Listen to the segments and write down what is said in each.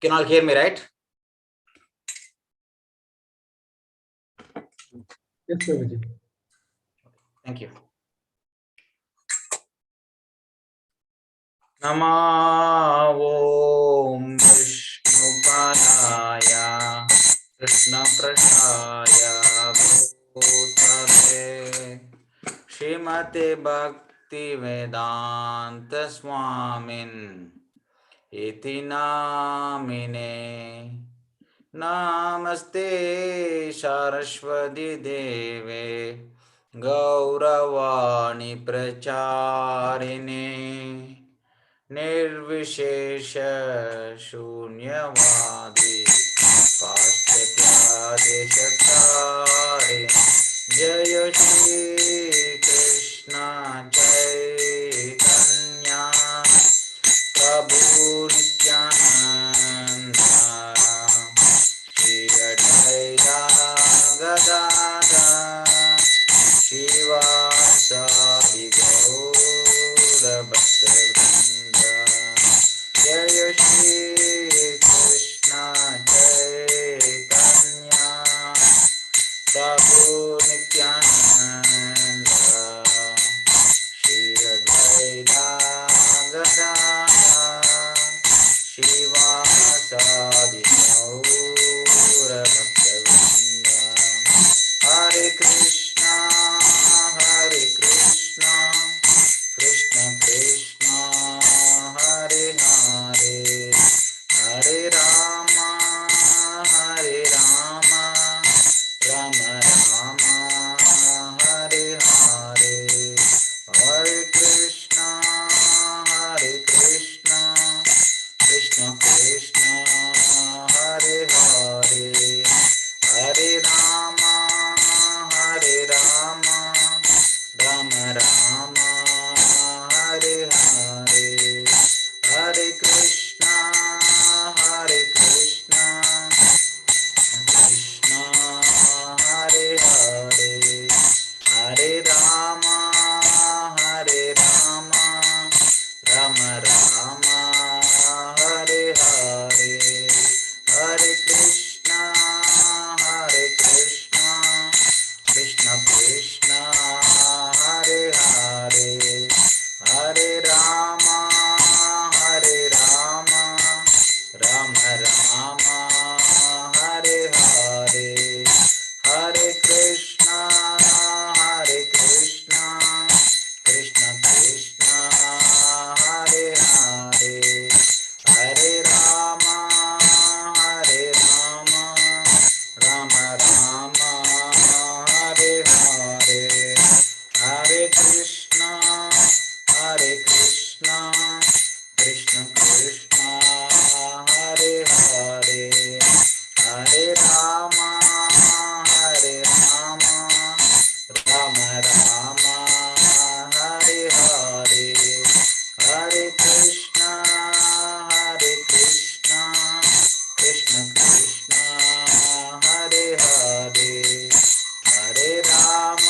Can all hear me, right? Yes, Prabhuji. Thank you. Namo Vishnupadaya Krishna Prasthaya Bhutale Srimate Bhakti Vedanta Swamin Iti Namine Namaste Saraswati Deve Gauravani Pracharine निर्विशेष शून्यवादी पाश्चात्यादेशतारे जय श्री कृष्ण चैतन्य प्रभु नित्यानंद श्री अद्वैता गदाधर श्रीवासादि गौरभक्तवृंद जय श्री कृष्ण चैतन्य प्रभु नित्यानंद श्री अद्वैता गदाधर श्रीवासादि गौरभक्तवृंद हरे कृष्णा कृष्ण कृष्ण हरे हरे हरे राम राम राम हरे हरे हरे कृष्ण कृष्ण कृष्ण हरे हरे हरे राम राम राम हरे हरे हरे कृष्ण कृष्ण हरे हरे हरे राम राम राम हरे हरे हरे कृष्ण कृष्ण कृष्ण हरे हरे हरे राम राम राम हरे हरे हरे कृष्ण कृष्ण कृष्ण हरे हरे हरे राम राम राम हरे हरे हरे कृष्ण कृष्ण कृष्ण हरे हरे हरे राम राम राम हरे हरे हरे कृष्ण कृष्ण कृष्ण हरे हरे हरे राम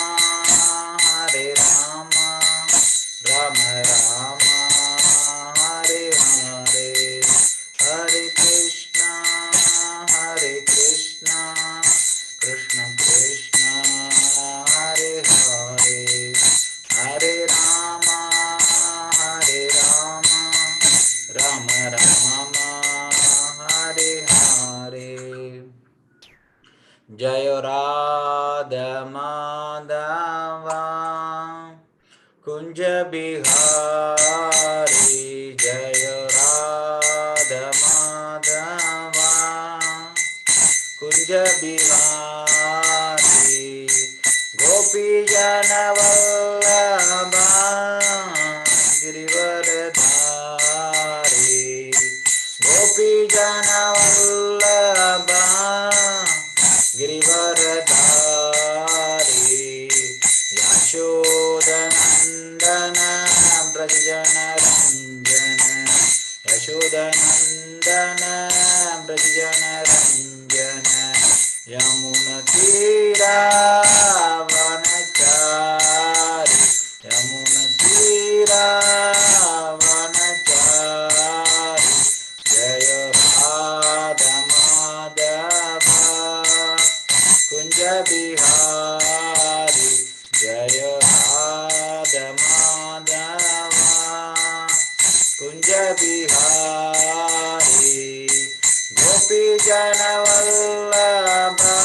राम राम हरे हरे हरे कृष्ण कृष्ण कृष्ण हरे हरे हरे राम राम राम हरे हरे जय राधा माधवा कुंज बिहारी जय राधा माधवा कुंज बिहारी गोपी जन वल्लभा गिरिवरधारी गोपी जन वल्लभा गिरिवरधारी यशोदनंदन ब्रजजन रंजन यशोदनंदन ब्रजजन रंजन यमुनतीरावनचारि यमुनतीरावनचारि जय Radha Kunja Bihari Gopi Jana Vallabha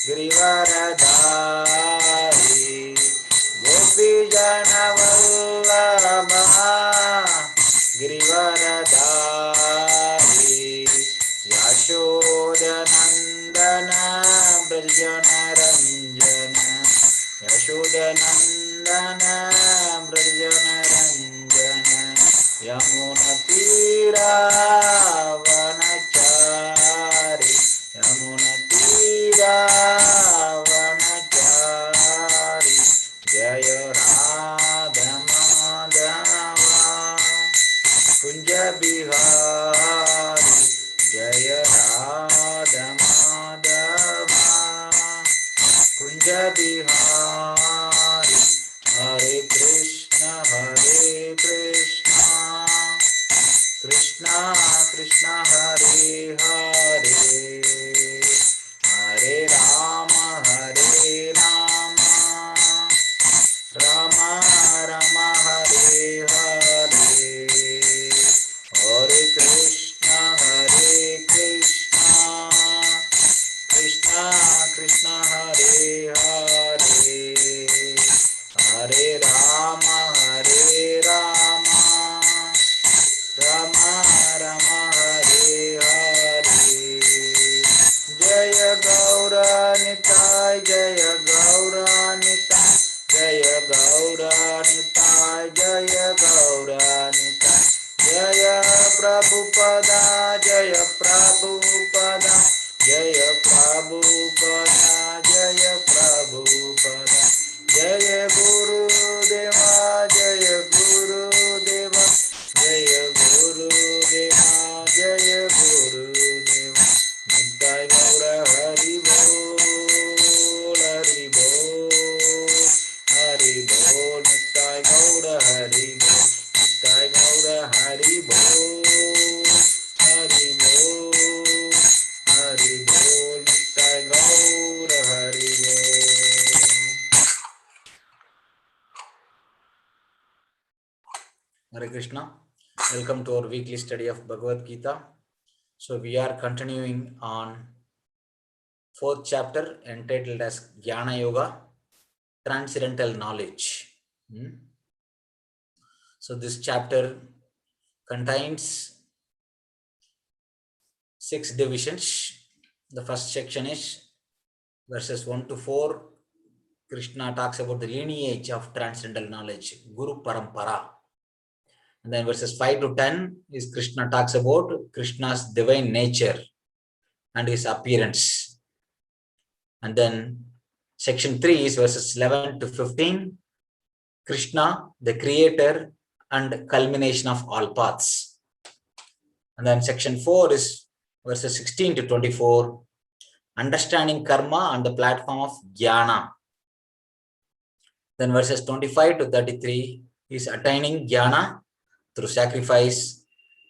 Girivaradari Gopi Jana Vallabha Girivaradari Yashoda Nandana Brajana Ranjana Yashoda Nandana Brajana Ranjana Yamuna Tira Vanachari Yamuna Tira Vanachari Jaya Radha Madhava Kunja Bihari Jaya Radha Madhava Kunja Bihari Hare Krishna Krishna Krishna Hare Hare Hare Rama Rama Rama Hare Hare Hare Krishna Krishna Krishna Hare Hare Hare Rama Rama Rama Hare Hare Jaya Gaura Nitai Jaya Gaura Nitai Jaya Gaura Nitai Jaya Gaura Nitai Jaya Prabhupada Jaya Prabhupada Jaya Prabhupada Jaya Prabhupada Jaya Guru Deva Jaya Guru Deva Jaya Guru Deva Jaya Guru Deva Nitai Gaura Hari Bol Hari Bol Hari Bol Nitai Gaura Hari Bol Nitai Gaura Hari Bol Hari Bol Hari Bol Nitai Gaura Hari Bol. Hare Krishna. Welcome to our weekly study of Bhagavad-gita. So we are continuing on 4th chapter entitled as Jnana Yoga, Transcendental Knowledge. So this chapter contains 6 divisions. The first section is verses 1 to 4. Krishna talks about the lineage of transcendental knowledge, Guru Parampara. And then verses 5 to 10 is Krishna talks about Krishna's divine nature and his appearance. And then section 3 is verses 11 to 15. Krishna, the creator and culmination of all paths. And then section 4 is verses 16 to 24. Understanding karma on the platform of jnana. Then verses 25 to 33 is attaining jnana through sacrifice.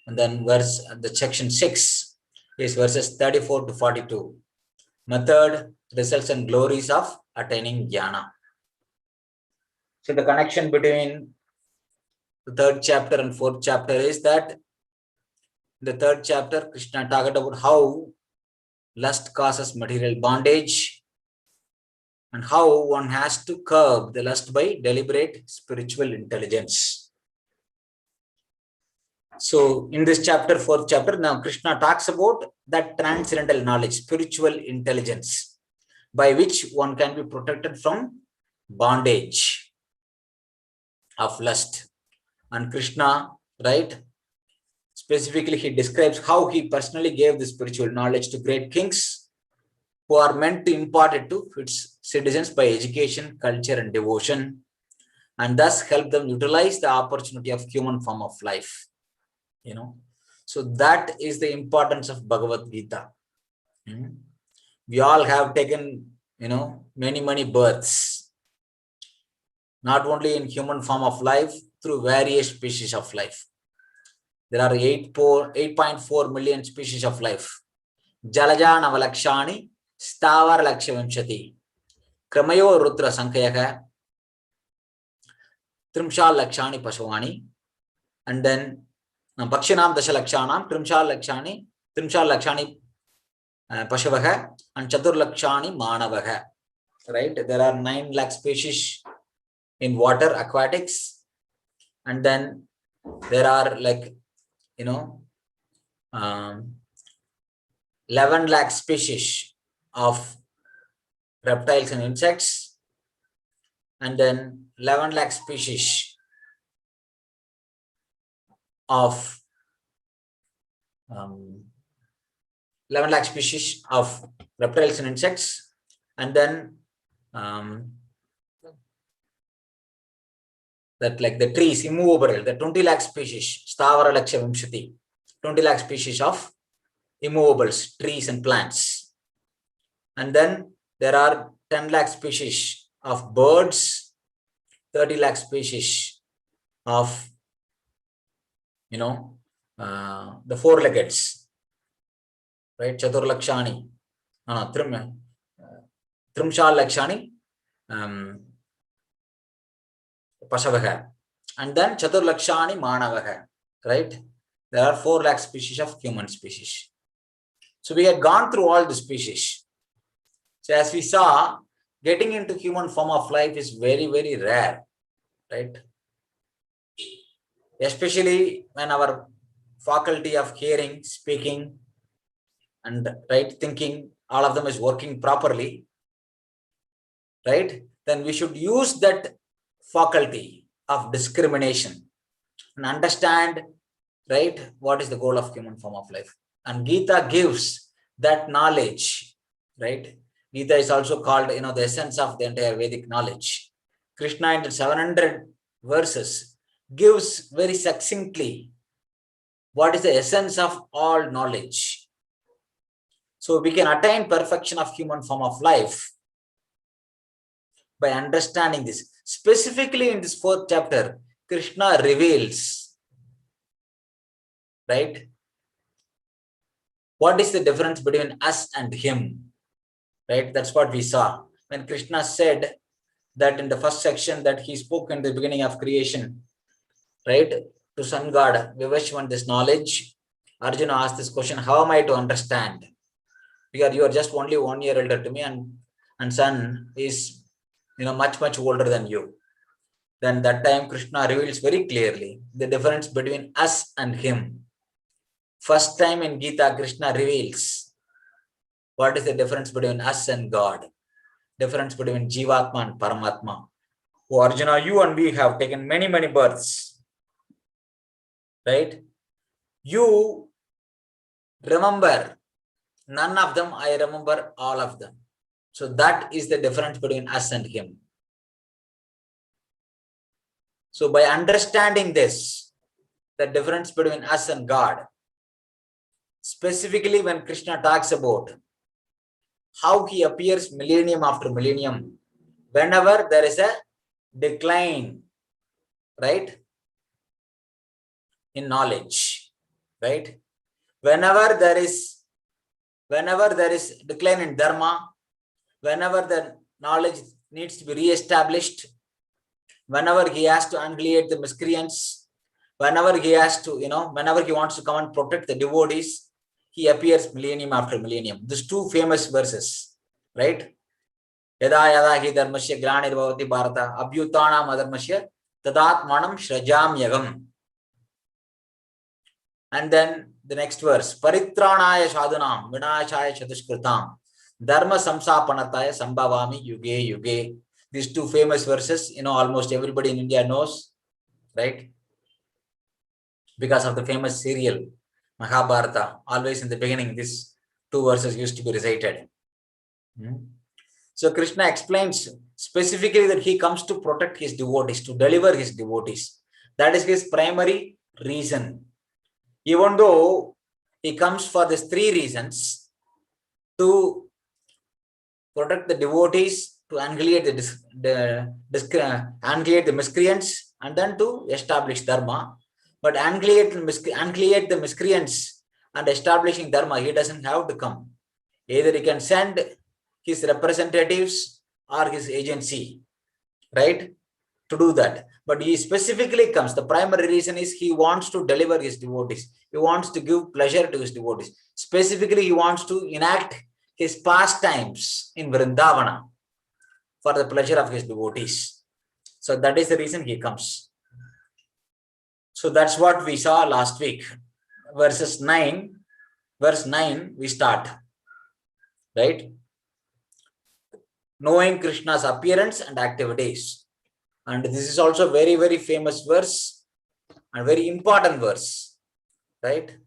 And then the section 6 is verses 34 to 42. Method, results and glories of attaining jnana. So the connection between the 3rd chapter and 4th chapter is that in the 3rd chapter, Krishna talked about how lust causes material bondage and how one has to curb the lust by deliberate spiritual intelligence. So in this chapter, 4th chapter, now Krishna talks about that transcendental knowledge, spiritual intelligence, by which one can be protected from bondage of lust. And Krishna, right, specifically he describes how he personally gave the spiritual knowledge to great kings who are meant to impart it to its citizens by education, culture and devotion, and thus help them utilize the opportunity of human form of life. So that is the importance of Bhagavad-gita. We all have taken, many births, not only in human form of life, through various species of life. There are 8.4 million species of life. Jalaja Navalakshani, Stavar Lakshavamshati, Kramayo Rudra Sankhyaha, Trimshal Lakshani Pashavani, and then Pakshinam Dashalakshana, Trimshal Lakshani Pashavaha, and Chatur Lakshani Manavaha. Right? There are 9 lakh species in water, aquatics, and then there are 11 lakh species of reptiles and insects, and then 11 lakh species of 11 lakh species of reptiles and insects, and then that like the trees, immovable, the 20 lakh species, Stavara Laksha Vimshati, 20 lakh species of immovables, trees and plants. And then there are 10 lakh species of birds, 30 lakh species of, the four-leggeds, right? Chatur Lakshani, Trimshal Lakshani, Pasavaha, and then Chatur Lakshani Manavaha, right? There are 4 lakh species of human species. So we had gone through all the species. So as we saw, getting into human form of life is very, very rare, right? Especially when our faculty of hearing, speaking, and right thinking, all of them is working properly, right? Then we should use that faculty of discrimination and understand, right, what is the goal of human form of life. And Gita gives that knowledge, right? Gita is also called, the essence of the entire Vedic knowledge. Krishna in 700 verses gives very succinctly what is the essence of all knowledge. So we can attain perfection of human form of life by understanding this. Specifically in this 4th chapter, Krishna reveals, right, what is the difference between us and him, right? That's what we saw. When Krishna said that in the first section that he spoke in the beginning of creation, right, to sun god Vivashwan this knowledge, Arjuna asked this question, how am I to understand? Because you are just only 1 year older to me, and sun is much older than you. Then that time Krishna reveals very clearly the difference between us and him. First time in Gita, Krishna reveals what is the difference between us and God, difference between Jivatma and Paramatma. Oh Arjuna, you and we have taken many births, right? You remember none of them, I remember all of them. So that is the difference between us and him. So by understanding this, the difference between us and God, specifically when Krishna talks about how he appears millennium after millennium, whenever there is a decline, right, in knowledge, right? Whenever there is decline in dharma, whenever the knowledge needs to be re-established, whenever he has to annihilate the miscreants, whenever he has to, whenever he wants to come and protect the devotees, he appears millennium after millennium. These 2 famous verses, right? Yada yada hi dharmasya glanirvavati bharata abhyutanam adharmasya tadatmanam shrajam yagam. And then the next verse, paritranaya sadhunam vinashaya chatushkritam dharma samsapanataya sambhavami yuge yuge. These 2 famous verses, almost everybody in India knows, right? Because of the famous serial Mahabharata, always in the beginning, these 2 verses used to be recited. So Krishna explains specifically that he comes to protect his devotees, to deliver his devotees. That is his primary reason. Even though he comes for these 3 reasons, to protect the devotees, to annihilate the miscreants, and then to establish dharma. But annihilate the miscreants and establishing dharma, he doesn't have to come. Either he can send his representatives or his agency, right, to do that. But he specifically comes. The primary reason is he wants to deliver his devotees. He wants to give pleasure to his devotees. Specifically, he wants to enact his pastimes in Vrindavana for the pleasure of his devotees. So that is the reason he comes. So that's what we saw last week. Verse 9, we start. Right? Knowing Krishna's appearance and activities. And this is also very, very famous verse and very important verse. Right?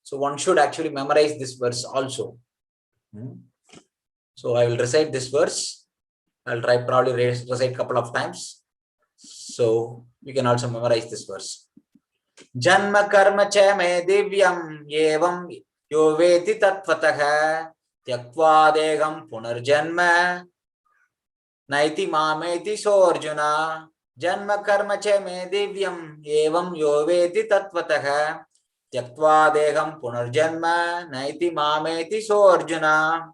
So one should actually memorize this verse also. So I will recite this verse. I'll try probably recite a couple of times. So you can also memorize this verse. Janma karma cha me divyam evam yo veti tatvatah tyaktva degam punarjanma naiti mameti so Arjuna. Janma karma cha me divyam evam yo veti tatvatah tyaktva degam punarjanma naiti mameti so Arjuna.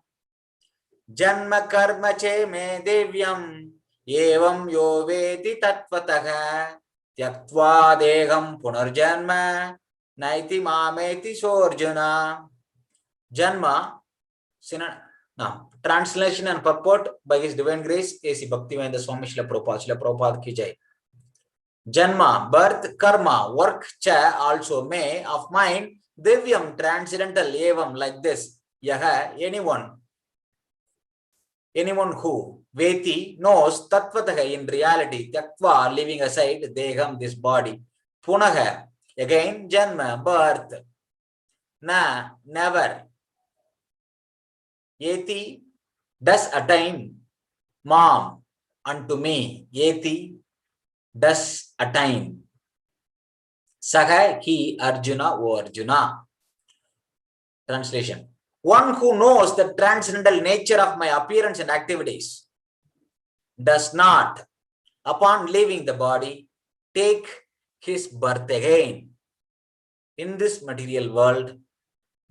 Janma karma che me divyam evam yo veti tatvatah tyaktva degam punarjanma naiti mameti so Arjuna. Janma, now translation and purport by His Divine Grace A.C. Bhaktivedanta Swami Srila Prabhupada ki jai. Janma, birth, karma, work, cha, also may, of mind, divyam, transcendental, evam, like this, yaha, anyone who, veti, knows, tattvataha, in reality, tyaktva, leaving aside, deham, this body, punaha, again, janma, birth, na, never, yeti, does attain, mam, unto me, yeti, does attain, saha, he, Arjuna, O Arjuna. Translation. One who knows the transcendental nature of my appearance and activities does not, upon leaving the body, take his birth again in this material world,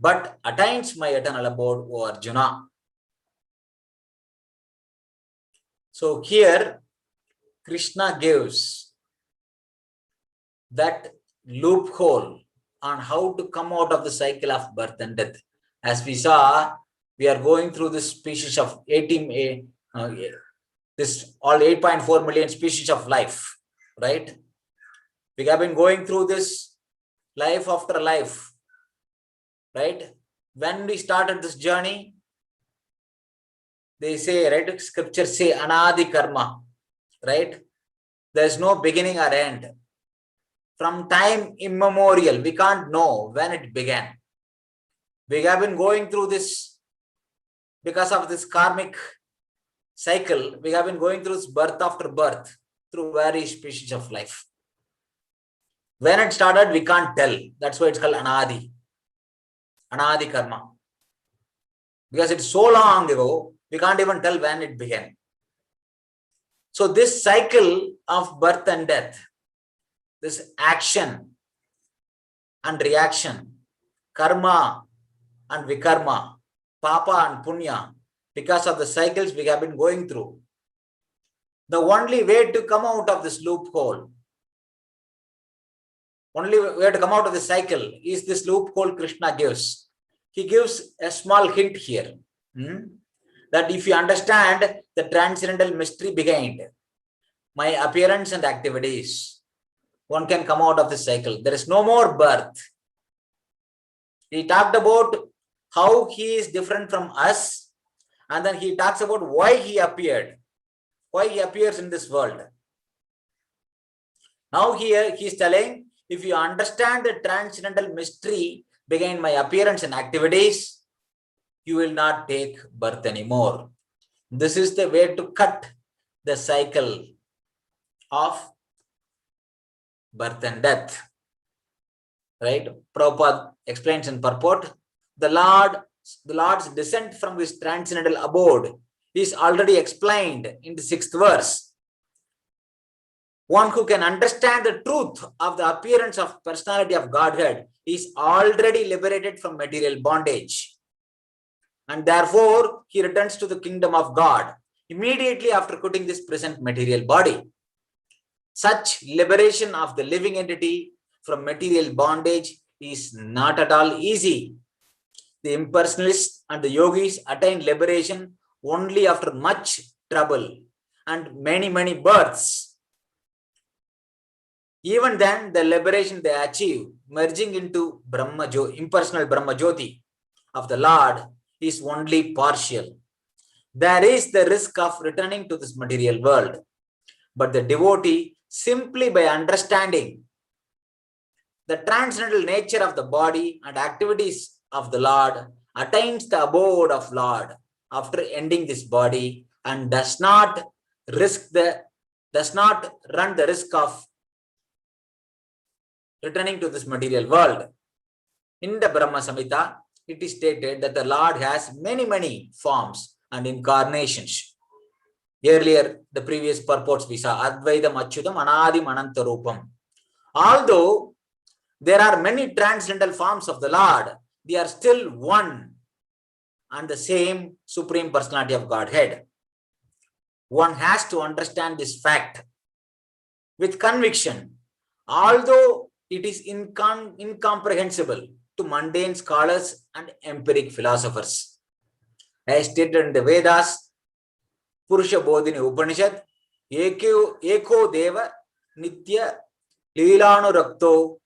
but attains my eternal abode, O Arjuna. So here, Krishna gives that loophole on how to come out of the cycle of birth and death. As we saw, we are going through this species of 8.4 million species of life, right? We have been going through this life after life, right? When we started this journey, they say, right? Scriptures say, anadi karma, right? There's no beginning or end. From time immemorial, we can't know when it began. We have been going through this because of this karmic cycle. We have been going through this birth after birth through various species of life. When it started, we can't tell. That's why it's called anadi karma. Because it's so long ago, we can't even tell when it began. So this cycle of birth and death, this action and reaction, karma and vikarma, papa and punya, because of the cycles we have been going through. The only way to come out of this loophole, only way to come out of the cycle is this loophole Krishna gives. He gives a small hint here, that if you understand the transcendental mystery behind my appearance and activities, one can come out of this cycle. There is no more birth. He talked about how he is different from us, and then he talks about why he appeared, why he appears in this world. Now here he is telling, if you understand the transcendental mystery behind my appearance and activities, you will not take birth anymore. This is the way to cut the cycle of birth and death. Right? Prabhupada explains in purport, the Lord's descent from his transcendental abode is already explained in the 6th verse. One who can understand the truth of the appearance of personality of Godhead is already liberated from material bondage. And therefore, he returns to the kingdom of God immediately after quitting this present material body. Such liberation of the living entity from material bondage is not at all easy. The impersonalists and the yogis attain liberation only after much trouble and many births. Even then, the liberation they achieve, merging into impersonal Brahma Jyoti of the Lord, is only partial. There is the risk of returning to this material world. But the devotee, simply by understanding the transcendental nature of the body and activities of the Lord, attains the abode of Lord after ending this body and does not run the risk of returning to this material world. In the Brahma Samhita, it is stated that the Lord has many forms and incarnations. Earlier, the previous purports we saw, Advaitam Achyutam Anadim Anantarupam. Although there are many transcendental forms of the Lord, they are still one and the same Supreme Personality of Godhead. One has to understand this fact with conviction, although it is incomprehensible to mundane scholars and empiric philosophers. As stated in the Vedas, Purusha Bodhini Upanishad, Eko Deva Nitya Leelanurakto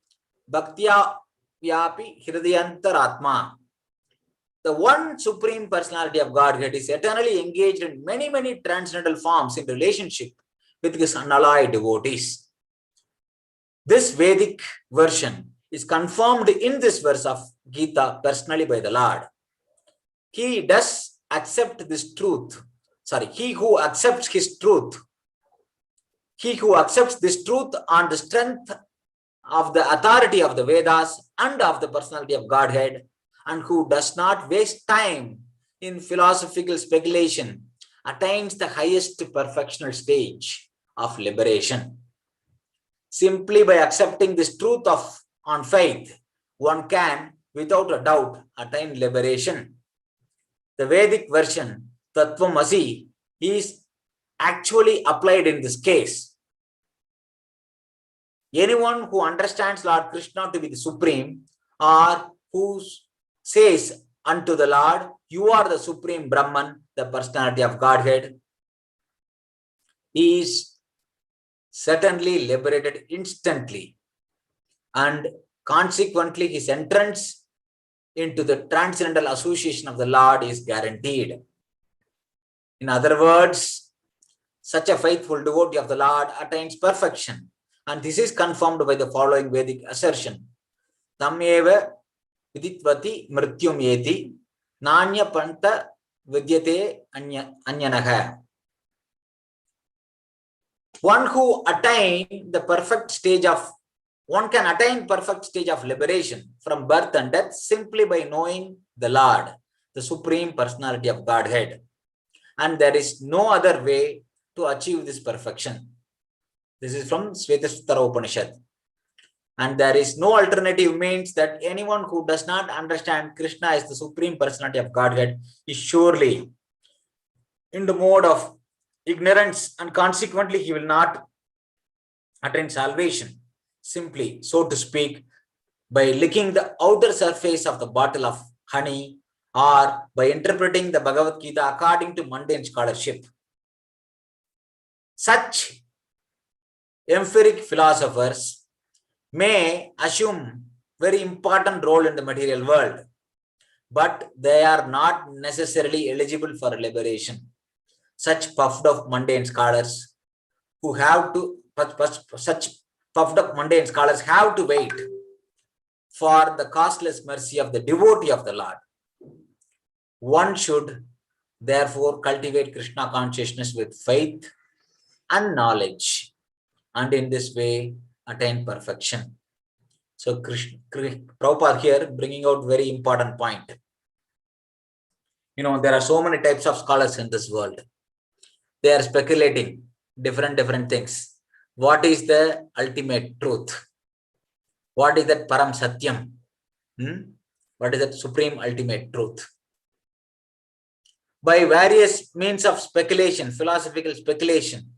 Bhaktya Vyapi Hridayantaratma. The one Supreme Personality of Godhead is eternally engaged in many transcendental forms in relationship with his unalloyed devotees. This Vedic version is confirmed in this verse of Gita personally by the Lord. He does accept this truth. He who accepts his truth. He who accepts this truth on the strength of the authority of the Vedas and of the personality of Godhead, and who does not waste time in philosophical speculation, attains the highest perfectional stage of liberation. Simply by accepting this truth on faith, one can, without a doubt, attain liberation. The Vedic version, Tattvamasi, is actually applied in this case. Anyone who understands Lord Krishna to be the Supreme, or who says unto the Lord, you are the Supreme Brahman, the personality of Godhead, is certainly liberated instantly, and consequently his entrance into the transcendental association of the Lord is guaranteed. In other words, such a faithful devotee of the Lord attains perfection, and this is confirmed by the following Vedic assertion. Tameva viditvati mrityum yeti nanya panta vidyate anyanaha. One can attain perfect stage of liberation from birth and death simply by knowing the Lord, the Supreme Personality of Godhead. And there is no other way to achieve this perfection. This is from Svetasvatara Upanishad. And there is no alternative means that anyone who does not understand Krishna as the Supreme Personality of Godhead is surely in the mode of ignorance, and consequently he will not attain salvation. Simply, so to speak, by licking the outer surface of the bottle of honey, or by interpreting the Bhagavad-gita according to mundane scholarship. Such empiric philosophers may assume very important role in the material world, but they are not necessarily eligible for liberation. Such puffed up mundane scholars have to wait for the costless mercy of the devotee of the Lord. One should therefore cultivate Krishna consciousness with faith and knowledge, and in this way attain perfection. So Prabhupada here bringing out very important point. There are so many types of scholars in this world. They are speculating different things. What is the ultimate truth? What is that Param Satyam? What is that supreme ultimate truth? By various means of speculation, philosophical speculation,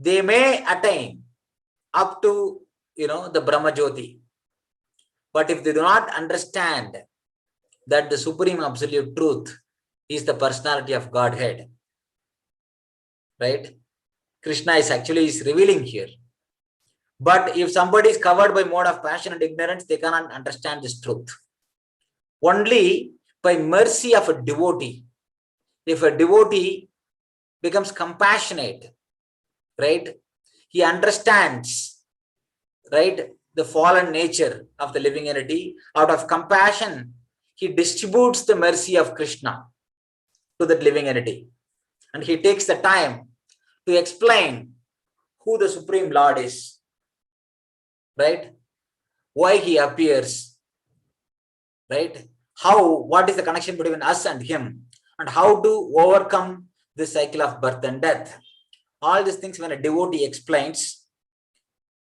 they may attain up to, the Brahma Jyoti. But if they do not understand that the Supreme Absolute Truth is the personality of Godhead, right? Krishna is revealing here. But if somebody is covered by mode of passion and ignorance, they cannot understand this truth. Only by mercy of a devotee, if a devotee becomes compassionate, right? He understands, right, the fallen nature of the living entity. Out of compassion, he distributes the mercy of Krishna to that living entity. And he takes the time to explain who the Supreme Lord is, right? Why he appears, right? What is the connection between us and him, and how to overcome this cycle of birth and death. All these things, when a devotee explains,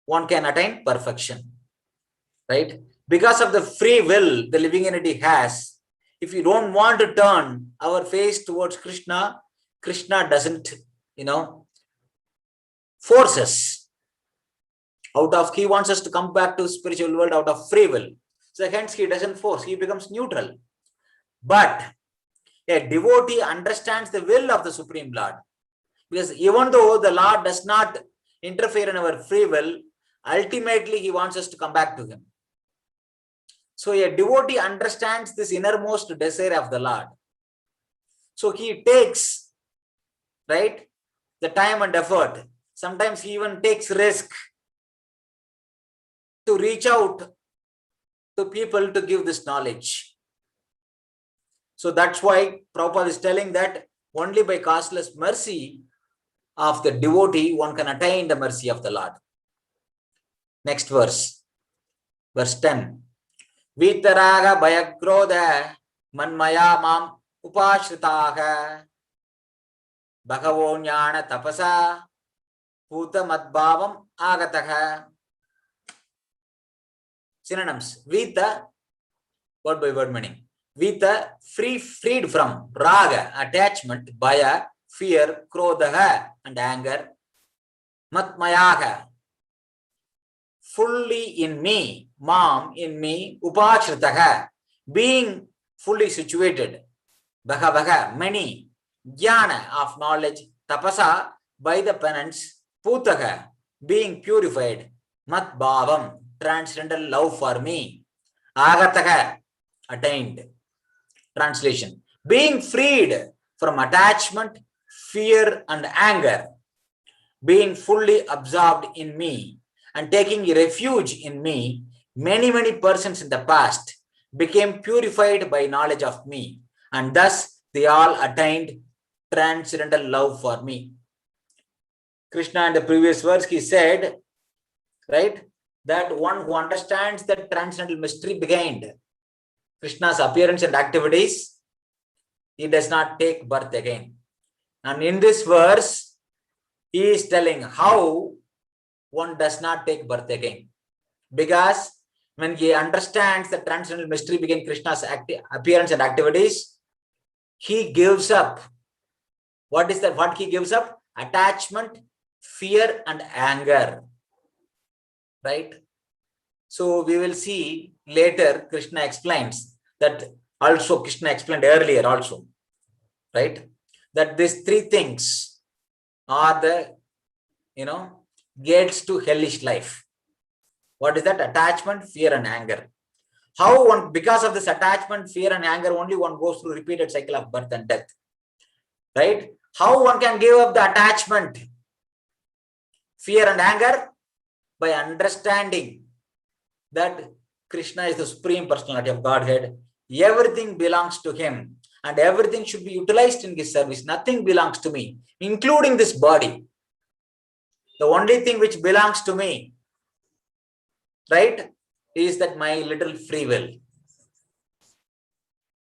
one can attain perfection, right? Because of the free will the living entity has, if you don't want to turn our face towards Krishna, Krishna doesn't, force us. He wants us to come back to spiritual world out of free will. So hence he doesn't force, he becomes neutral. But a devotee understands the will of the Supreme Lord. Because even though the Lord does not interfere in our free will, ultimately he wants us to come back to him. So a devotee understands this innermost desire of the Lord. So he takes, right, the time and effort. Sometimes he even takes risk to reach out to people to give this knowledge. So that's why Prabhupada is telling that only by costless mercy of the devotee one can attain the mercy of the Lord. Next verse 10. Vitaraga bhayakrodha manmaya mam upashritaha bhagavo jnana tapasa puta madbhavam agataha. Synonyms: Vita, word by word meaning. Vita, freed from raga, attachment, bhaya, fear, krodha, and anger. Matmayaga, fully in me, mam in me, upachritaha, being fully situated, bhagavaha, many, jnana of knowledge, tapasa, by the penance, putaha, being purified, matbhavam, transcendental love for me, agataha, attained. Translation: being freed from attachment, fear, and anger, being fully absorbed in me and taking refuge in me, many persons in the past became purified by knowledge of me, and thus they all attained transcendental love for me. Krishna in the previous verse, he said, right, that one who understands the transcendental mystery behind Krishna's appearance and activities, he does not take birth again. And in this verse, he is telling how one does not take birth again. Because when he understands the transcendental mystery behind Krishna's appearance and activities, he gives up. What is that? What he gives up? Attachment, fear, and anger. Right? So we will see later, Krishna explains that also. Krishna explained earlier also, right? That these three things are the, gates to hellish life. What is that? Attachment, fear, and anger. How one, because of this attachment, fear, and anger, only one goes through repeated cycle of birth and death. Right? How one can give up the attachment, fear, and anger? By understanding that Krishna is the Supreme Personality of Godhead. Everything belongs to him and everything should be utilized in his service. Nothing belongs to me, including this body. The only thing which belongs to me, right, is that my little free will.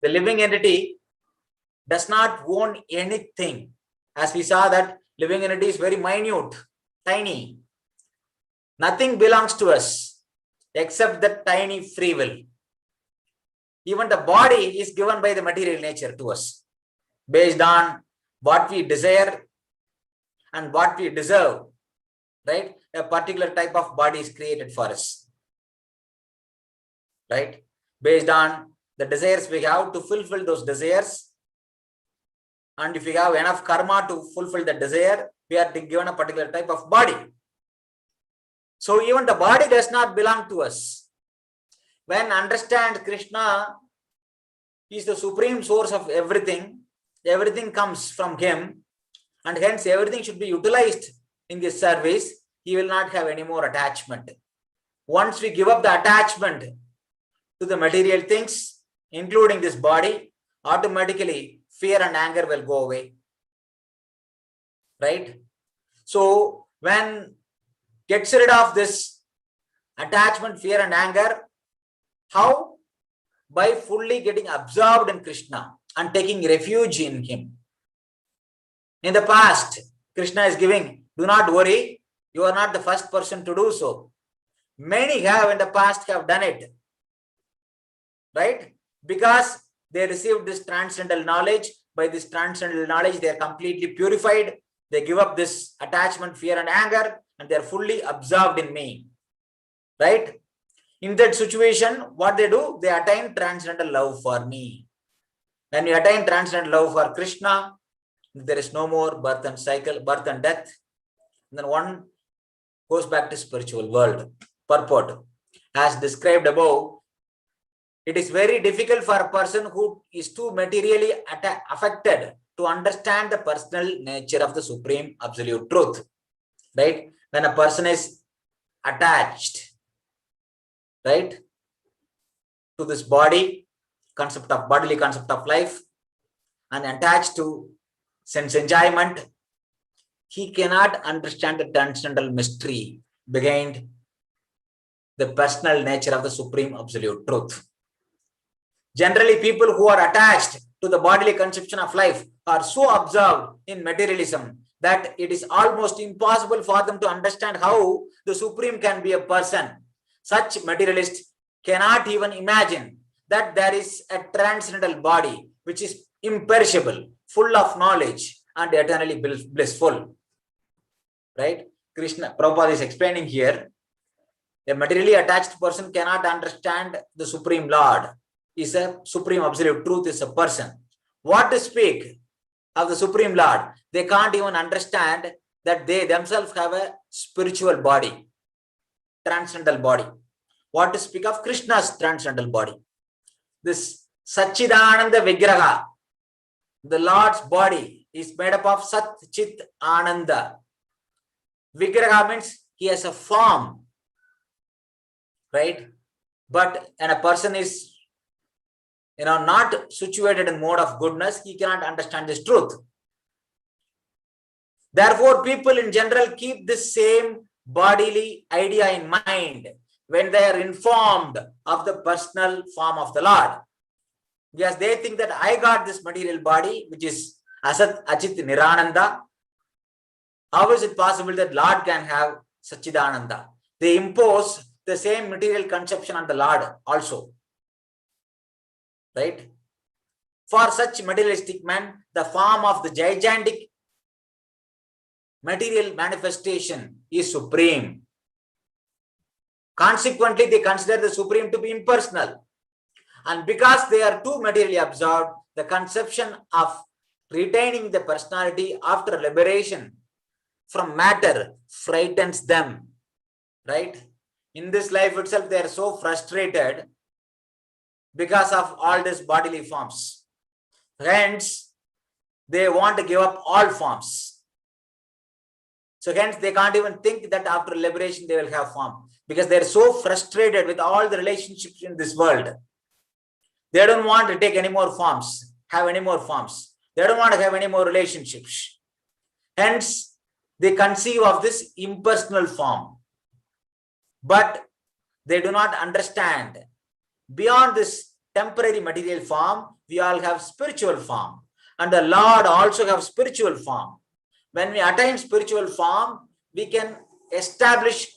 The living entity does not own anything. As we saw, that living entity is very minute, tiny. Nothing belongs to us except the tiny free will. Even the body is given by the material nature to us based on what we desire and what we deserve. right? A particular type of body is created for us, right? Based on the desires we have to fulfill those desires. And if we have enough karma to fulfill the desire, we are given a particular type of body. So even the body does not belong to us. When understand Krishna is the supreme source of everything, everything comes from him, and hence everything should be utilized in this service. He will not have any more attachment. Once we give up the attachment to the material things, including this body, automatically fear and anger will go away, right? So when gets rid of this attachment, fear and anger, how? By fully getting absorbed in Krishna and taking refuge in him. In the past, Krishna is giving, do not worry, you are not the first person to do so. Many have in the past have done it, right? Because they received this transcendental knowledge. By this transcendental knowledge, they are completely purified. They give up this attachment, fear and anger, and they are fully absorbed in me, right? In that situation, what they do? They attain transcendental love for me. When you attain transcendental love for Krishna, there is no more birth and cycle, birth and death. And then one goes back to spiritual world. Purport. As described above, it is very difficult for a person who is too materially affected to understand the personal nature of the supreme absolute truth, right? When a person is attached, right, to this body, concept of bodily concept of life, and attached to sense enjoyment, he cannot understand the transcendental mystery behind the personal nature of the supreme absolute truth. Generally, people who are attached to the bodily conception of life are so absorbed in materialism that it is almost impossible for them to understand how the supreme can be a person. Such materialists cannot even imagine that there is a transcendental body which is imperishable, full of knowledge, and eternally blissful. Right? Krishna, Prabhupada is explaining here, a materially attached person cannot understand the Supreme Lord. Is a Supreme Absolute Truth is a person. What to speak of the Supreme Lord? They can't even understand that they themselves have a spiritual body, transcendental body. What to speak of Krishna's transcendental body? This Satchidananda Vigraha, the Lord's body, is made up of Sat Chit Ananda. Vigraha means he has a form, right? But when a person is not situated in mode of goodness, he cannot understand this truth. Therefore, people in general keep this same bodily idea in mind when they are informed of the personal form of the Lord. Because they think that I got this material body, which is Asat Achit Nirananda. How is it possible that Lord can have Satchidananda? They impose the same material conception on the Lord also. Right? For such materialistic men, the form of the gigantic material manifestation is supreme. Consequently, they consider the supreme to be impersonal. And because they are too materially absorbed, the conception of retaining the personality after liberation from matter frightens them. Right? In this life itself, they are so frustrated because of all these bodily forms. Hence, they want to give up all forms. So hence, they can't even think that after liberation, they will have form. Because they're so frustrated with all the relationships in this world. They don't want to take any more forms, have any more forms. They don't want to have any more relationships. Hence, they conceive of this impersonal form. But they do not understand. Beyond this temporary material form, we all have spiritual form. And the Lord also have spiritual form. When we attain spiritual form, we can establish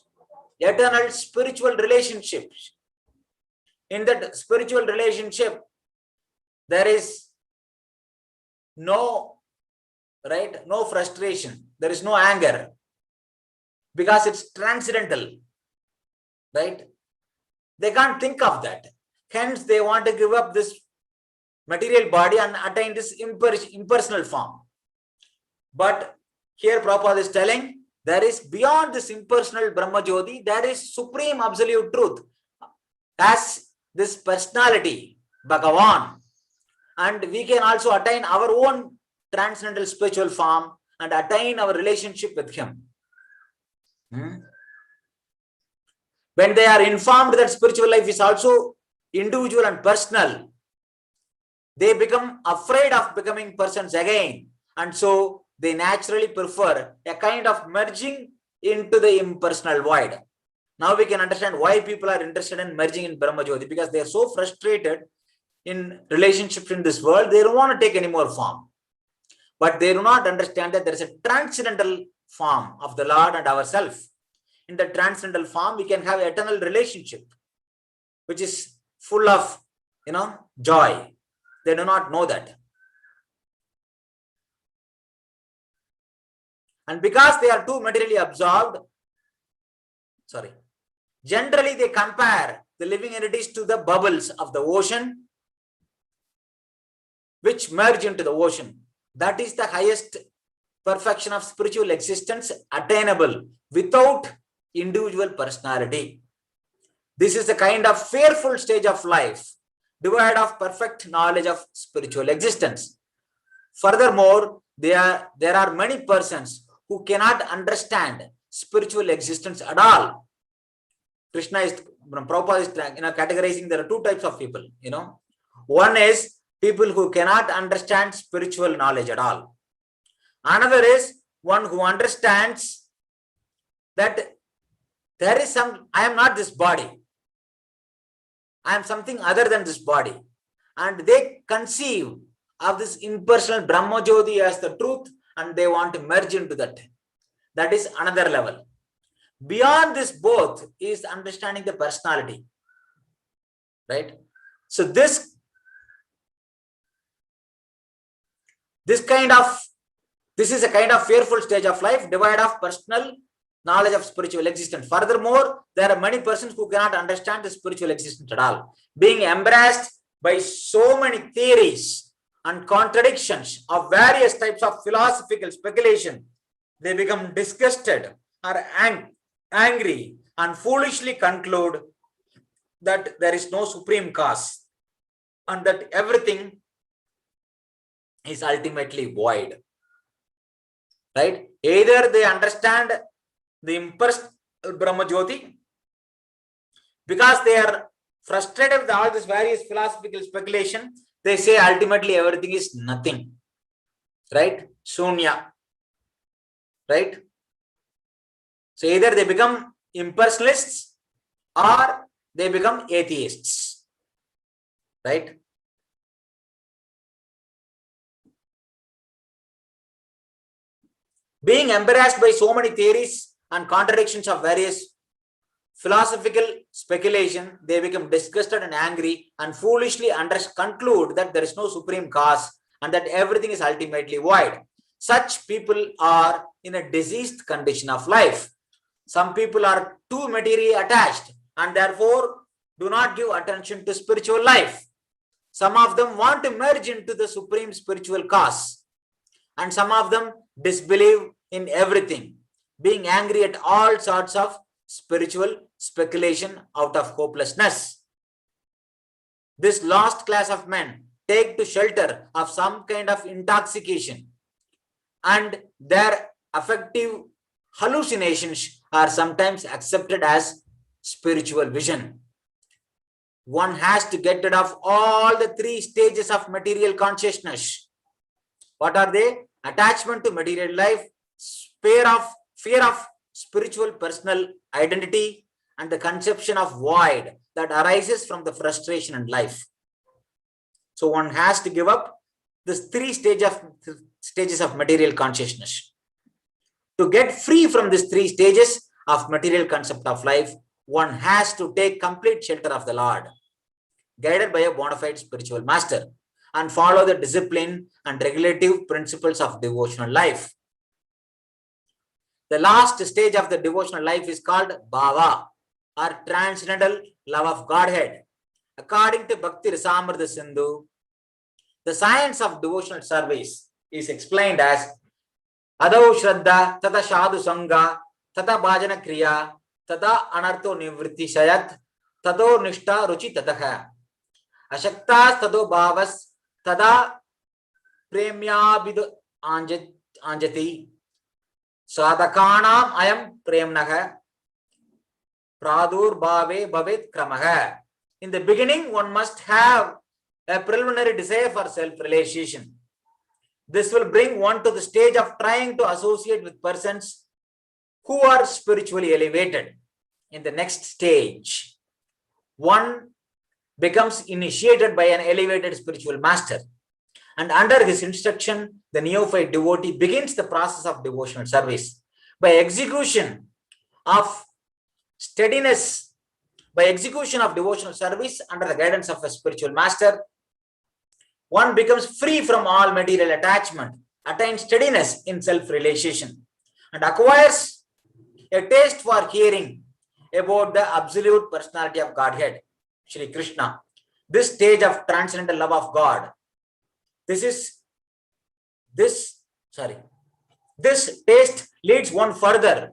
eternal spiritual relationships. In that spiritual relationship, there is no frustration. There is no anger. because it's transcendental, right? They can't think of that. Hence, they want to give up this material body and attain this impersonal form. But here Prabhupada is telling, there is beyond this impersonal Brahma Jyoti, there is supreme absolute truth as this personality, Bhagavan. And we can also attain our own transcendental spiritual form and attain our relationship with him. When they are informed that spiritual life is also individual and personal, they become afraid of becoming persons again. And so they naturally prefer a kind of merging into the impersonal void. Now we can understand why people are interested in merging in Brahma Jyoti, because they are so frustrated in relationships in this world, they don't want to take any more form. But they do not understand that there is a transcendental form of the Lord and ourselves. In the transcendental form, we can have an eternal relationship, which is full of, joy. They do not know that. And because they are too materially absorbed, generally they compare the living entities to the bubbles of the ocean, which merge into the ocean. That is the highest perfection of spiritual existence attainable without individual personality. This is the kind of fearful stage of life, devoid of perfect knowledge of spiritual existence. Furthermore, there are many persons who cannot understand spiritual existence at all. Prabhupada is categorizing, there are two types of people. One is people who cannot understand spiritual knowledge at all. Another is one who understands that there is I am not this body. I am something other than this body. And they conceive of this impersonal Brahma Jyoti as the truth, and they want to merge into that. That is another level. Beyond this both is understanding the personality. Right? So this is a kind of fearful stage of life, devoid of personal knowledge of spiritual existence. Furthermore, there are many persons who cannot understand the spiritual existence at all. Being embarrassed by so many theories and contradictions of various types of philosophical speculation, they become disgusted or angry and foolishly conclude that there is no supreme cause and that everything is ultimately void. Right? Either they understand the impersonal Brahma Jyoti because they are frustrated with all this various philosophical speculation, they say ultimately everything is nothing. Right? Shunya. Right? So either they become impersonalists or they become atheists. Right? Being embarrassed by so many theories and contradictions of various philosophical speculation, they become disgusted and angry and foolishly conclude that there is no supreme cause and that everything is ultimately void. Such people are in a diseased condition of life. Some people are too materially attached and therefore do not give attention to spiritual life. Some of them want to merge into the supreme spiritual cause, and some of them disbelieve in everything, being angry at all sorts of spiritual speculation out of hopelessness. This lost class of men take to shelter of some kind of intoxication, and their affective hallucinations are sometimes accepted as spiritual vision. One has to get rid of all the three stages of material consciousness. What are they? Attachment to material life, fear of spiritual personal identity, and the conception of void that arises from the frustration in life. So one has to give up these three stages of material consciousness. To get free from these three stages of material concept of life, one has to take complete shelter of the Lord, guided by a bona fide spiritual master, and follow the discipline and regulative principles of devotional life. The last stage of the devotional life is called Bhava, or transcendental love of Godhead. According to Bhakti Rasamrita Sindhu, the science of devotional service is explained as Adau Shraddha, Tata Shadhu Sangha, Tata Bhajana Kriya, Tata Anartho Nivritti Shayat, Tado Nishta Ruchi Tataha. Ashaktas Tado Bhavas, Tada Premyabidu Anjati, Sadhakanam Ayam Premnaha, Pradur Bhave Bhavet Kramaha. In the beginning, one must have a preliminary desire for self-realization. This will bring one to the stage of trying to associate with persons who are spiritually elevated. In the next stage, one becomes initiated by an elevated spiritual master, and under his instruction, the neophyte devotee begins the process of devotional service. By execution of steadiness, by execution of devotional service under the guidance of a spiritual master, one becomes free from all material attachment, attains steadiness in self-realization, and acquires a taste for hearing about the absolute personality of Godhead, Shri Krishna. This stage of transcendental love of God, this taste leads one further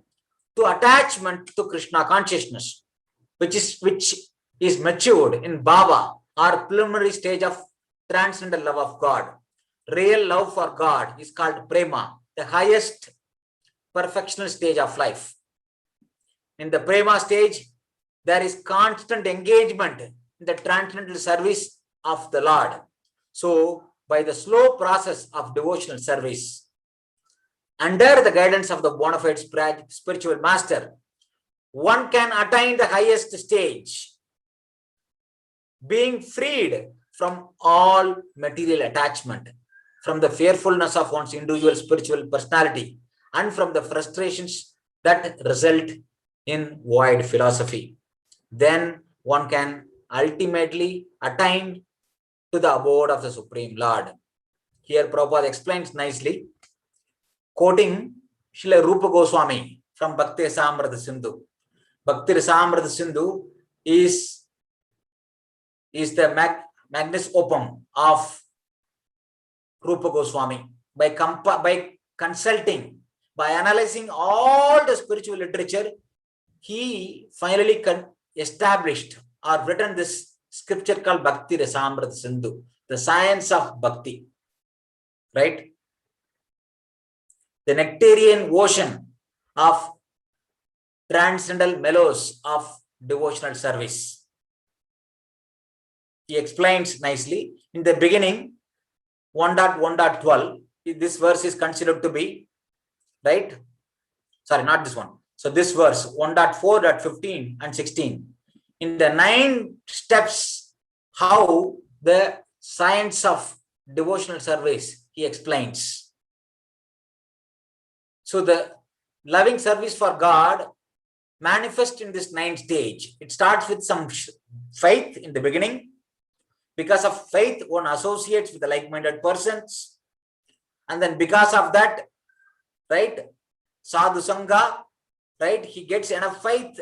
to attachment to Krishna consciousness, which is matured in Bhava, or preliminary stage of transcendental love of God. Real love for God is called Prema, the highest perfectional stage of life. In the Prema stage, there is constant engagement in the transcendental service of the Lord. So, by the slow process of devotional service, under the guidance of the bona fide spiritual master, one can attain the highest stage, being freed from all material attachment, from the fearfulness of one's individual spiritual personality, and from the frustrations that result in void philosophy. Then one can ultimately attain to the abode of the Supreme Lord. Here Prabhupada explains nicely, quoting Srila Rupa Goswami from Bhakti Rasamrita Sindhu. Bhakti Rasamrita Sindhu is the magnus opum of Rupa Goswami. By consulting, by analyzing all the spiritual literature, he finally established or written this scripture called Bhakti Rasamrita Sindhu, the science of bhakti, right? The nectarian ocean of transcendental mellows of devotional service. He explains nicely in the beginning, 1.1.12, this verse is considered to be, right? Sorry, not this one. So this verse, 1.4.15 and 16. In the 9 steps, how the science of devotional service, he explains. So the loving service for God manifests in this 9th stage. It starts with some faith in the beginning. Because of faith, one associates with the like-minded persons. And then because of that, right, sadhu sangha, right, he gets enough faith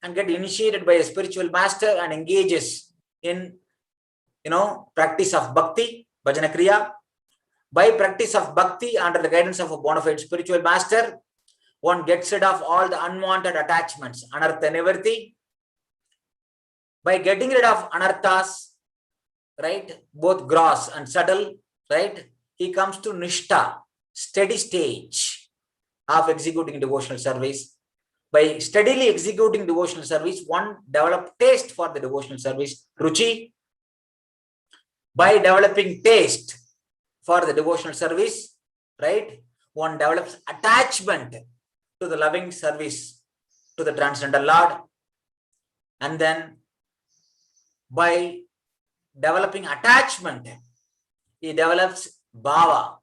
and get initiated by a spiritual master and engages in, practice of bhakti, bhajana kriya. By practice of bhakti under the guidance of a bona fide spiritual master, one gets rid of all the unwanted attachments, anartha nivritti. By getting rid of anarthas, right, both gross and subtle, right, he comes to nishta, steady stage of executing devotional service. By steadily executing devotional service, one develops taste for the devotional service, ruchi. By developing taste for the devotional service, right, one develops attachment to the loving service to the transcendental Lord. And then by developing attachment, he develops bhava,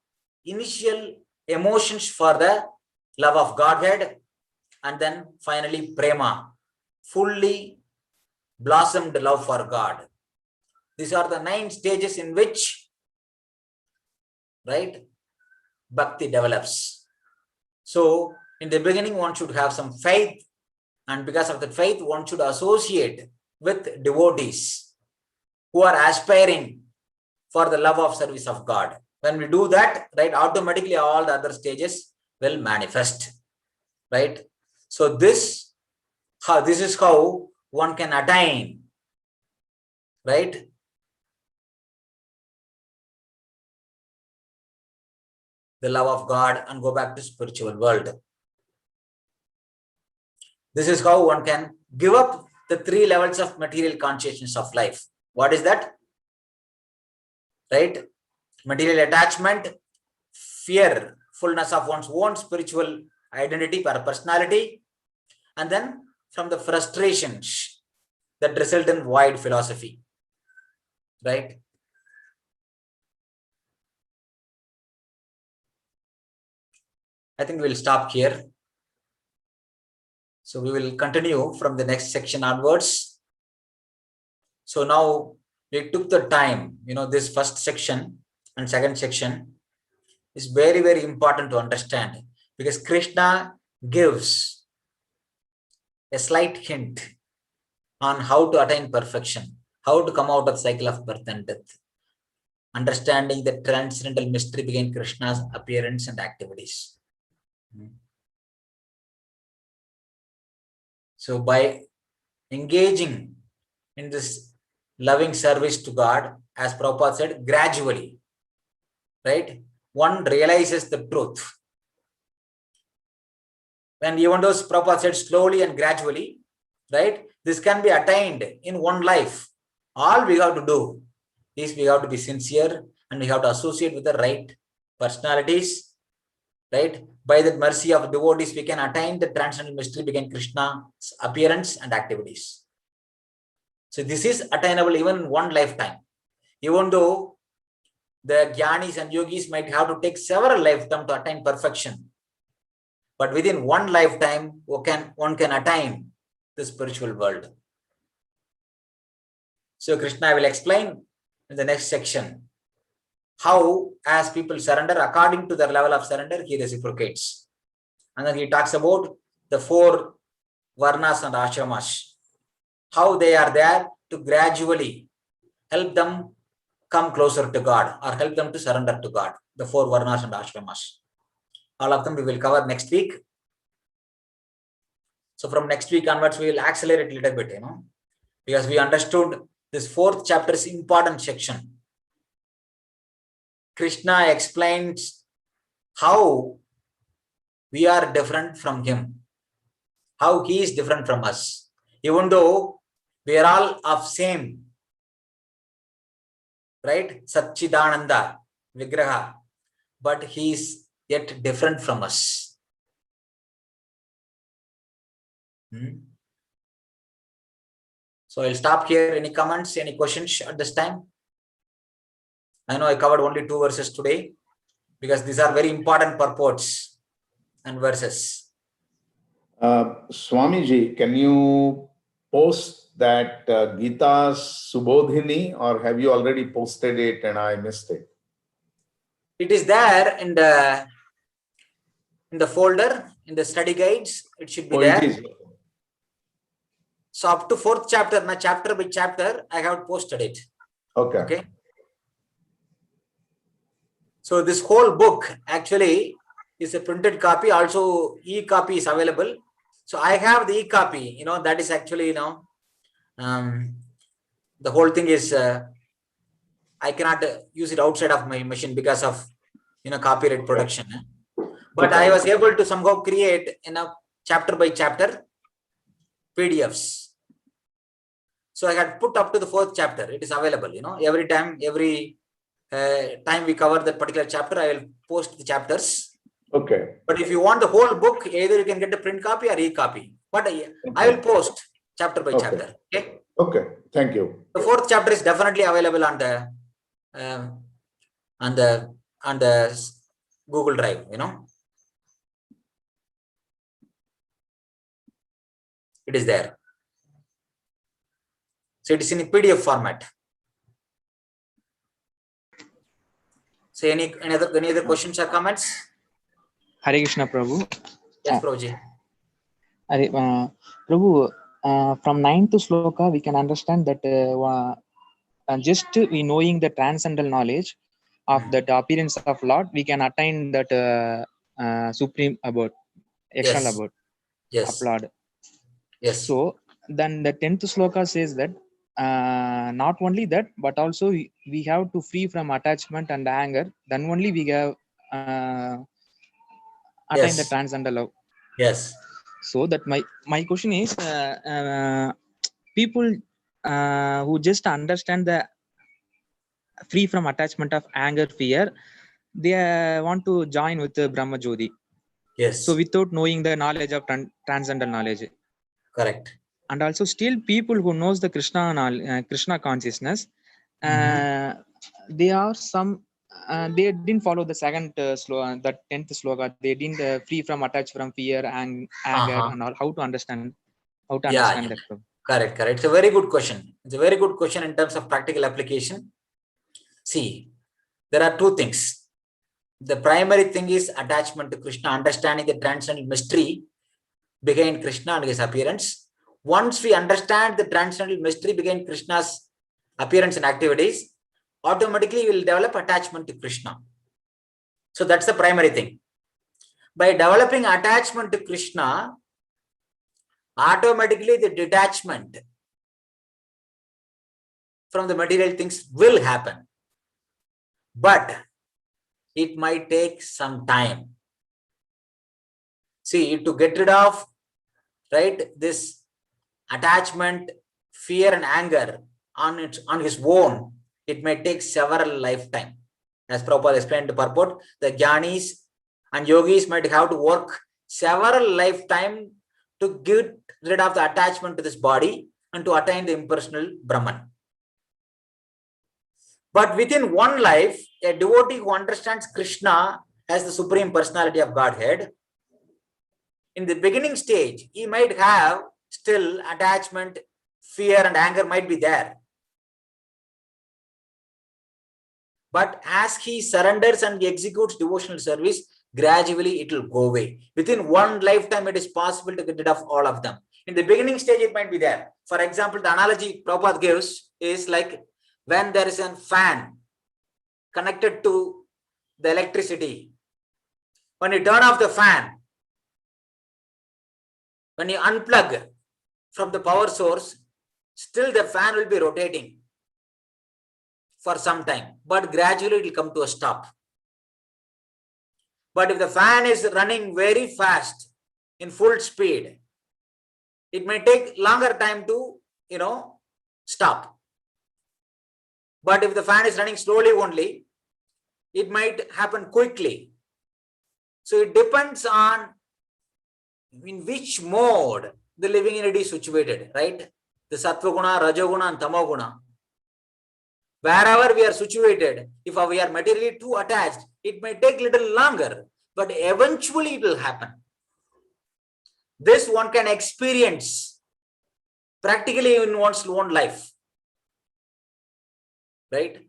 initial emotions for the love of Godhead, and then finally prema, fully blossomed love for God. These are the 9 stages in which, right, bhakti develops. So in the beginning, one should have some faith, and because of that faith, one should associate with devotees who are aspiring for the love of service of God. When we do that, right, automatically all the other stages will manifest, right? So this is how one can attain, right, the love of God and go back to spiritual world. This is how one can give up the 3 levels of material consciousness of life. What is that? Right? Material attachment, fear, fullness of one's own spiritual identity or personality, and then from the frustrations that result in void philosophy. Right? I think we'll stop here. So we will continue from the next section onwards. So now we took the time, this first section and second section is very, very important to understand, because Krishna gives a slight hint on how to attain perfection, how to come out of the cycle of birth and death, understanding the transcendental mystery behind Krishna's appearance and activities. So by engaging in this loving service to God, as Prabhupada said, gradually, right, one realizes the truth. When even though Prabhupada said slowly and gradually, right, this can be attained in one life. All we have to do is we have to be sincere and we have to associate with the right personalities, right? By the mercy of devotees, we can attain the transcendental mystery behind Krishna's appearance and activities. So this is attainable even in one lifetime. Even though the jnanis and yogis might have to take several lifetimes to attain perfection, but within one lifetime, one can attain the spiritual world. So Krishna will explain in the next section how, as people surrender, according to their level of surrender, he reciprocates. And then he talks about the 4 varnas and ashramas, how they are there to gradually help them come closer to God or help them to surrender to God, the 4 varnas and ashramas. All of them we will cover next week. So from next week onwards, we will accelerate a little bit, because we understood this 4th chapter is important section. Krishna explains how we are different from him, how he is different from us, even though we are all of same, right? Satchidananda Vigraha, but he is yet different from us. So I'll stop here. Any comments, any questions at this time? I know I covered only 2 verses today because these are very important purports and verses. Swamiji, can you post that Gita's Subodhini, or have you already posted it and I missed it? It is there in the folder, in the study guides. It should be there. It is. So up to 4th chapter, chapter by chapter, I have posted it. Okay. So this whole book actually is a printed copy. Also, e-copy is available. So I have the e-copy. That is actually the whole thing is I cannot use it outside of my machine because of copyright protection. But I was able to somehow create chapter by chapter PDFs. So I had put up to the 4th chapter. It is available. Every time we cover that particular chapter, I will post the chapters. Okay. But if you want the whole book, either you can get the print copy or e-copy. But I will post chapter by chapter. Okay. Okay. Thank you. The 4th chapter is definitely available on the Google Drive. It is there. So it is in a PDF format. So any other questions or comments? Hare Krishna Prabhu. Yes, Prabhuji. Prabhu, from 9th sloka, we can understand that just we knowing the transcendental knowledge of that appearance of Lord, we can attain that supreme abode, external Yes. abode Yes. of Lord. Yes. So then the 10th sloka says that not only that, but also we have to free from attachment and anger. Then only we have attain the Yes. transcendental love. Yes. So that my question is, people who just understand the free from attachment of anger, fear, they want to join with the Brahma Jyoti. Yes. So without knowing the knowledge of transcendental knowledge. Correct. And also still people who knows the Krishna consciousness, they are some they didn't follow the second sloka, the 10th sloka. They didn't free from attach from fear and anger and all. How to understand Yeah. that? Correct. Correct. It's a very good question. It's a very good question in terms of practical application. See, there are two things. The primary thing is attachment to Krishna, understanding the transcendental mystery behind Krishna and his appearance. Once we understand the transcendental mystery behind Krishna's appearance and activities, automatically we will develop attachment to Krishna. So that's the primary thing. By developing attachment to Krishna, automatically the detachment from the material things will happen. But it might take some time. See, to get rid of, right, this attachment, fear and anger on his own, it may take several lifetimes. As Prabhupada explained to purport, the jnanis and yogis might have to work several lifetimes to get rid of the attachment to this body and to attain the impersonal Brahman. But within one life, a devotee who understands Krishna as the Supreme Personality of Godhead, in the beginning stage, he might have still attachment, fear and anger might be there. But as he surrenders and executes devotional service, gradually it will go away. Within one lifetime, it is possible to get rid of all of them. In the beginning stage, it might be there. For example, the analogy Prabhupada gives is like when there is a fan connected to the electricity. When you turn off the fan, when you unplug from the power source, still the fan will be rotating for some time, but gradually it will come to a stop. But if the fan is running very fast in full speed, it may take longer time to, stop. But if the fan is running slowly only, it might happen quickly. So it depends on in which mode the living entity is situated, right? The Sattva Guna, Rajoguna and Tamoguna. Wherever we are situated, if we are materially too attached, it may take little longer, but eventually it will happen. This one can experience practically in one's own life, right?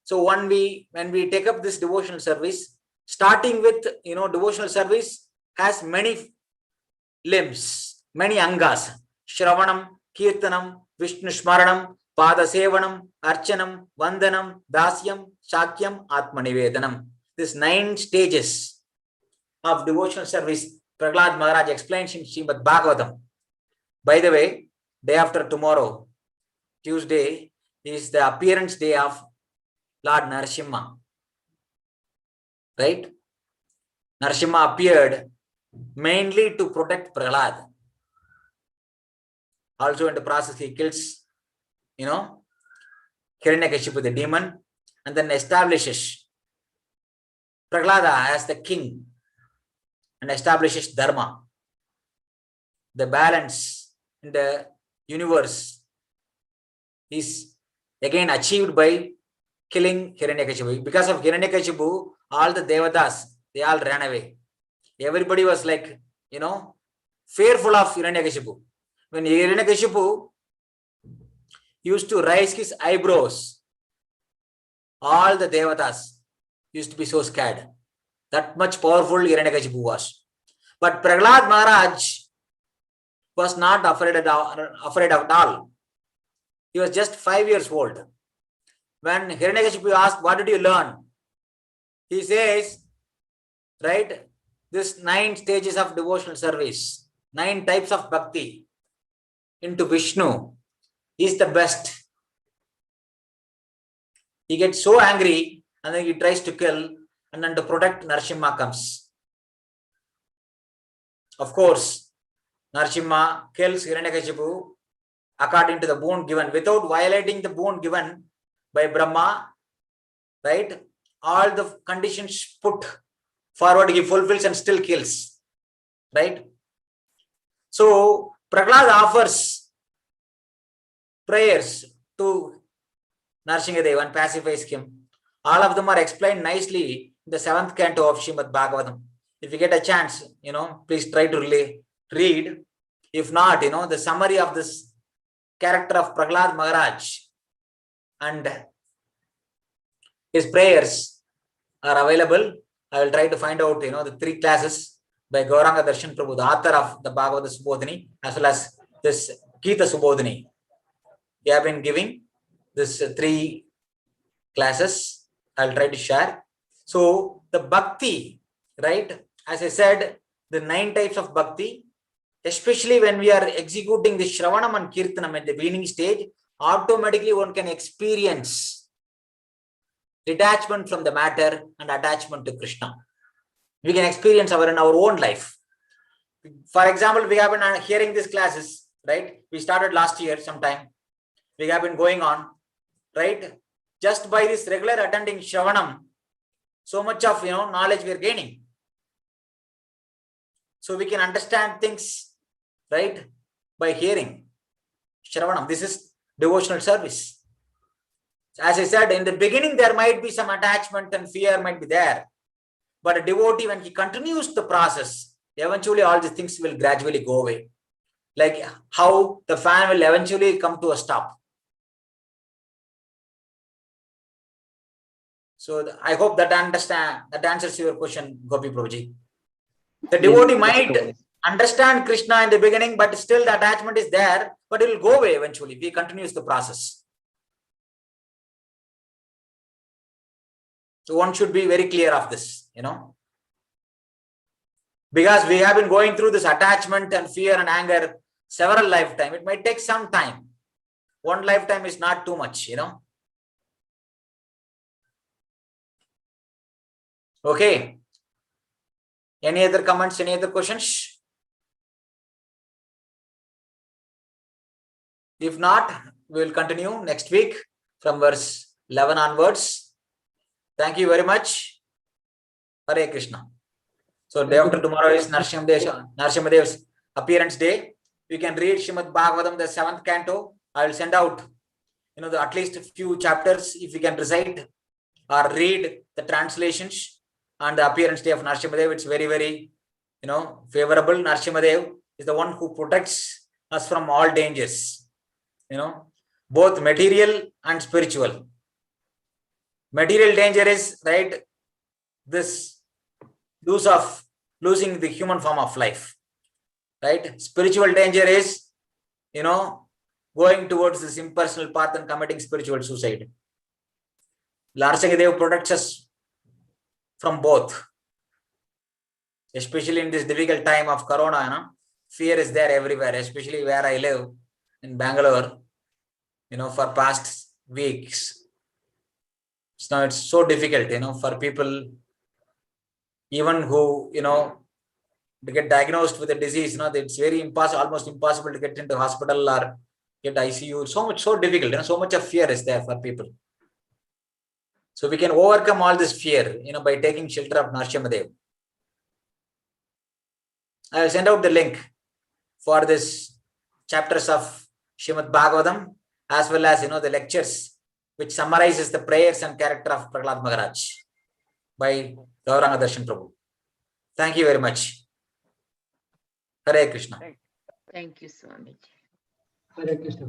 So when we take up this devotional service, starting with devotional service has many limbs, many angas: Shravanam, Kirtanam, Vishnu Smaranam, Pada Sevanam, Archanam, Vandanam, Dasyam, Shakyam, Atmanivedanam. These 9 stages of devotional service, Prahlad Maharaj explains in Srimad Bhagavatam. By the way, day after tomorrow, Tuesday, is the appearance day of Lord Narasimha. Right? Narasimha appeared mainly to protect Prahlad. Also in the process, he kills, Hiranyakashipu, the demon, and then establishes Prahlada as the king and establishes Dharma. The balance in the universe is again achieved by killing Hiranyakashipu. Because of Hiranyakashipu, all the Devatas, they all ran away. Everybody was like, fearful of Hiranyakashipu. When Hiranyakashipu used to raise his eyebrows, all the Devatas used to be so scared. That much powerful Hiranyakashipu was. But Prahlad Maharaj was not afraid at all. He was just 5 years old. When Hiranyakashipu asked, what did you learn? He says, right, this 9 stages of devotional service, 9 types of bhakti into Vishnu is the best. He gets so angry and then he tries to kill, and then to protect, Narasimha comes. Of course, Narasimha kills Hiranyakashipu according to the boon given, without violating the boon given by Brahma, right? All the conditions put forward, he fulfills and still kills, right? So, Prahlad offers prayers to Narasimha and pacifies him. All of them are explained nicely in the 7th canto of Srimad Bhagavatam. If you get a chance, please try to read. If not, the summary of this character of Prahlad Maharaj and his prayers are available. I will try to find out, the 3 classes by Gauranga Darshan Prabhu, the author of the Bhagavad Subodhini, as well as this Gita Subodhini. They have been giving this 3 classes. I will try to share. So the bhakti, right? As I said, the 9 types of bhakti, especially when we are executing the Shravanam and Kirtanam at the beginning stage, automatically one can experience detachment from the matter and attachment to Krishna. We can experience in our own life. For example, we have been hearing these classes, right? We started last year sometime. We have been going on, right? Just by this regular attending Shravanam, so much of knowledge we are gaining. So we can understand things, right, by hearing Shravanam. This is devotional service. As I said, in the beginning, there might be some attachment and fear might be there. But a devotee, when he continues the process, eventually all these things will gradually go away. Like how the fan will eventually come to a stop. So I hope that answers your question, Gopi Prabhuji. The devotee might understand Krishna in the beginning, but still the attachment is there, but it will go away eventually if he continues the process. So one should be very clear of this, because we have been going through this attachment and fear and anger several lifetimes. It might take some time. One lifetime is not too much, Okay. Any other comments? Any other questions? If not, we will continue next week from verse 11 onwards. Thank you very much. Hare Krishna. So day after tomorrow is Narasimha Dev's appearance day. We can read Srimad Bhagavatam, the 7th canto. I will send out, at least a few chapters if you can recite or read the translations. And the appearance day of Narasimha Dev, it's very, very, favorable. Narasimha Dev is the one who protects us from all dangers, both material and spiritual. Material danger is, right, this use of losing the human form of life, right? Spiritual danger is, going towards this impersonal path and committing spiritual suicide. Narasimha Dev protects us from both, especially in this difficult time of Corona. Fear is there everywhere, especially where I live in Bangalore, for past weeks. So now it's so difficult, for people, even who, to get diagnosed with a disease, it's very impossible, almost impossible to get into hospital or get ICU. So difficult, so much of fear is there for people. So we can overcome all this fear, by taking shelter of Narasimha Dev. I will send out the link for this chapters of Srimad Bhagavatam, as well as, the lectures, which summarizes the prayers and character of Prahlad Maharaj by Gauranga Darshan Prabhu. Thank you very much. Hare Krishna. Thank you, Swami. Hare Krishna.